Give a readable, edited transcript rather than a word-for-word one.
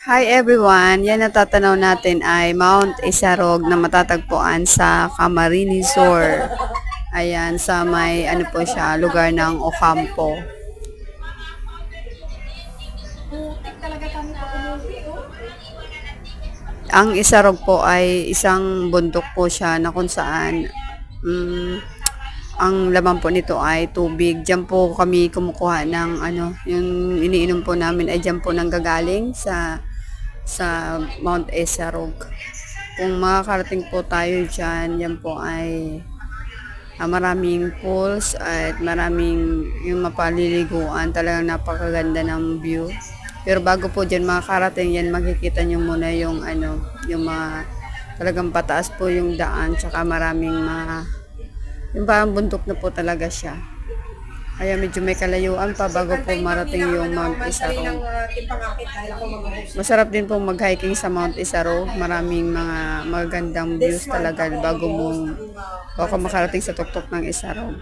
Hi everyone! Yan natatanaw natin ay Mount Isarog na matatagpuan sa Camarines Sur. Ayan, sa may ano po siya, lugar ng Ocampo. Ang Isarog po ay isang bundok po siya na kung saan ang laman po nito ay tubig. Diyan po kami kumukuha ng ano, yung iniinom po namin ay diyan po nanggagaling sa Mount Esarog. Kung makakarating po tayo dyan, yan po ay maraming pools at maraming yung mapaliliguan. Talagang napakaganda ng view. Pero bago po dyan makakarating yan, makikita nyo muna yung ano, yung mga talagang pataas po yung daan, tsaka maraming yung parang bundok na po talaga siya. Kaya medyo may kalayuan pa bago po marating yung Mount Isarog. Masarap din po mag-hiking sa Mount Isarog. Maraming mga magagandang views talaga bago makarating sa tuktok ng Isarog.